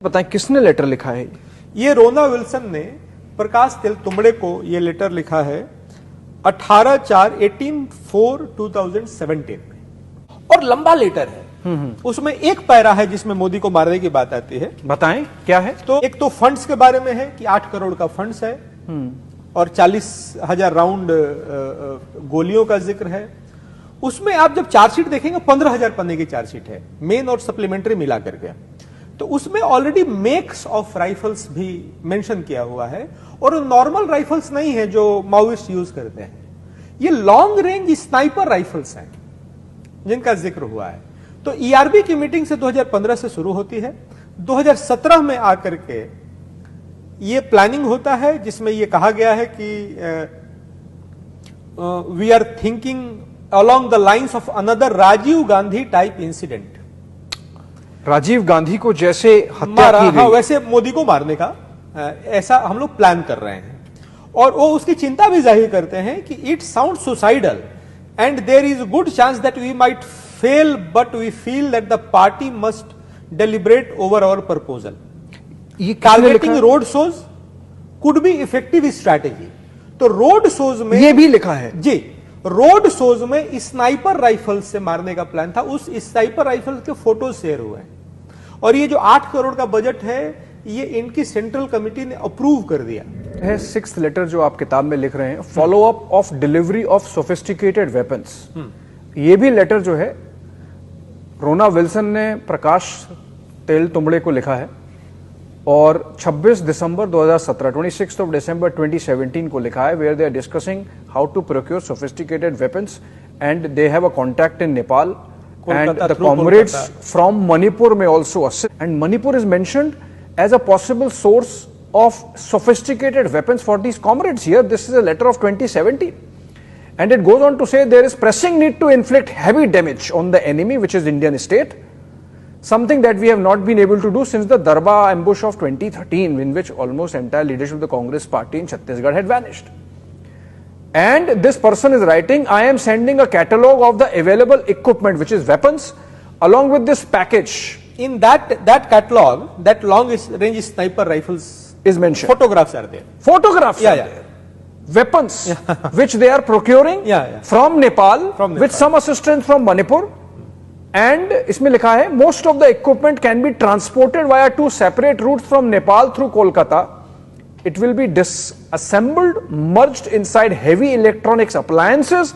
बताएं किसने लेटर लिखा है? ये रोना विल्सन ने प्रकाश तेलतुंबड़े को ये लेटर लिखा है 18/4/2017 में, और लंबा लेटर है। उसमें एक पैरा है जिसमें मोदी को मारने की बात आती है। बताएं क्या है? तो एक तो फंड्स के बारे में है कि 8 करोड़ का फंड्स है और 40,000 राउंड गोलियों का जिक्र है। उसमें आप जब चार्जशीट देखेंगे 15,000 पन्ने की चार्जशीट है, मेन और सप्लीमेंट्री मिला करके। तो उसमें ऑलरेडी मेक्स ऑफ राइफल्स भी मेंशन किया हुआ है, और नॉर्मल राइफल्स नहीं है जो माओइस्ट यूज करते हैं। ये लॉन्ग रेंज स्नाइपर राइफल्स हैं जिनका जिक्र हुआ है। तो ईआरबी की मीटिंग से 2015 से शुरू होती है। 2017 में आकर के ये प्लानिंग होता है जिसमें ये कहा गया है कि we are thinking along the lines of another Rajiv Gandhi type incident. Rajiv Gandhi को जैसे हत्या मारा, की गई, हाँ, वैसे मोदी को मारने का ऐसा हम लोग प्लान कर रहे हैं। और वो उसकी चिंता भी जाहिर करते हैं कि it sound suicidal and there is good chance that we might fail, but we feel that the party must deliberate over our proposal. ये targeting road shows could be effective strategy. तो रोड शोज में ये भी लिखा है जी, road shows में sniper rifle से मारने का प्लान था। उस स्नाइपर राइफल के फोटो शेयर हुए हैं, और ये जो 8 करोड़ का बजट है ये इनकी सेंट्रल कमेटी ने अप्रूव कर दिया है। 6th लेटर जो आप किताब में लिख रहे हैं, follow up of delivery of sophisticated weapons, ये भी लेटर जो है रोना विल्सन ने प्रकाश तेलतुंबड़े को लिखा है, और 26 दिसंबर 2017 26 ऑफ दिसंबर 2017 को लिखा है, where they are discussing how to procure sophisticated weapons and they have a contact in Nepal and the comrades from Manipur may also assist, and Manipur is mentioned as a possible source of sophisticated weapons for these comrades here. This is a letter of 2017, and it goes on to say there is pressing need to inflict heavy damage on the enemy, which is Indian state, something that we have not been able to do since the Darba ambush of 2013, in which almost entire leadership of the Congress party in Chhattisgarh had vanished. And this person is writing, I am sending a catalog of the available equipment, which is weapons, along with this package. In that catalog, that long range sniper rifles is mentioned. Photographs are there. Photographs are there. Weapons which they are procuring from Nepal, with some assistance from Manipur. And इसमें लिखा है, most of the equipment can be transported via 2 separate routes from Nepal through Kolkata. It will be disassembled, merged inside heavy electronics appliances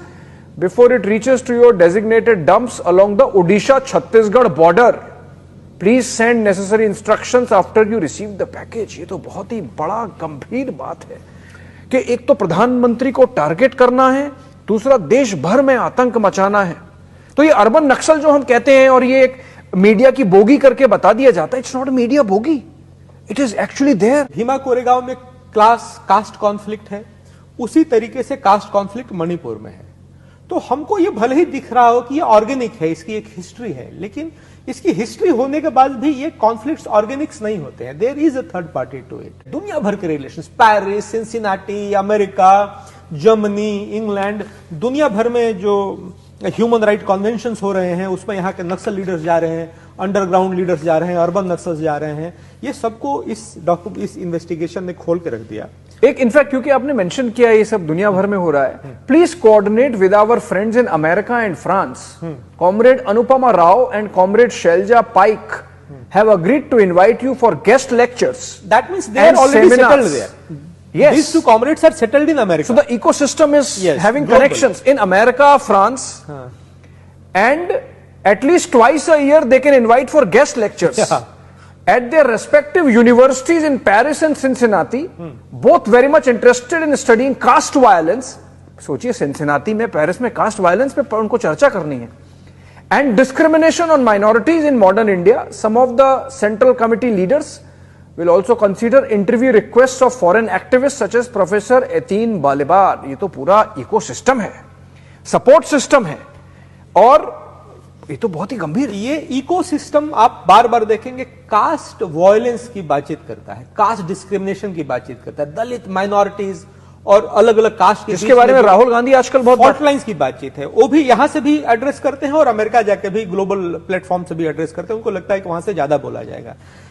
before it reaches to your designated dumps along the Odisha-Chhattisgarh border. Please send necessary instructions after you receive the package. ये तो बहुत ही बड़ा गंभीर बात है कि एक तो प्रधानमंत्री को टारगेट करना है, दूसरा देश भर में आतंक मचाना है। तो ये अर्बन नक्सल जो हम कहते हैं, और ये एक मीडिया की बोगी करके बता दिया जाता है, it's not media bogey, it is actually there. Bhima Koregaon में कास्ट कॉन्फ्लिक्ट है, उसी तरीके से कास्ट कॉन्फ्लिक्ट मणिपुर में है। तो हमको ये भले ही दिख रहा हो कि ये ऑर्गेनिक है, इसकी एक हिस्ट्री है, लेकिन इसकी हिस्ट्री होने के बाद भी ये कॉन्फ्लिक्ट्स ऑर्गेनिक्स नहीं होते हैं। There is a third party to it. दुनिया भर के relations, Paris, Cincinnati, America, Germany, England, दुनिया भर में जो ह्यूमन राइट कन्वेंशंस हो रहे हैं, उसमें यहाँ के नक्सल लीडर्स जा रहे हैं, अंडरग्राउंड लीडर्स जा रहे हैं, अर्बन नक्सल्स जा रहे हैं। ये सबको इस इन्वेस्टिगेशन ने खोल के रख दिया। एक इनफैक्ट क्योंकि आपने मेंशन किया ये सब दुनिया भर में हो रहा है, please coordinate with our friends in America and France. Comrade Anupama Rao and comrade Shailaja Paik have agreed to invite you for guest lectures. That means they are already settled there. Yes, these two comrades are settled in America. So the ecosystem is having global connections in America, France, and at least twice a year they can invite for guest lectures at their respective universities in Paris and Cincinnati. Both very much interested in studying caste violence. सोचिए, Cincinnati में, Paris में cast violence पे उनको चर्चा करनी है, and discrimination on minorities in modern India. Some of the central committee leaders will also consider interview requests of foreign activists such as Professor Etin Balibar. ये तो पूरा इकोसिस्टम है, सपोर्ट सिस्टम है, और ये तो बहुत ही गंभीर। ये इकोसिस्टम आप बार बार देखेंगे कास्ट वायलेंस की बातचीत करता है, कास्ट डिस्क्रिमिनेशन की बातचीत करता है, दलित, माइनॉरिटीज और अलग अलग कास्ट के, जिसके बारे में राहुल गांधी आजकल बहुत हॉटलाइंस की बातचीत है, वो भी यहां से भी एड्रेस करते हैं और अमेरिका जाके भी ग्लोबल प्लेटफॉर्म से भी एड्रेस करते हैं। उनको लगता है कि वहां से ज्यादा बोला जाएगा।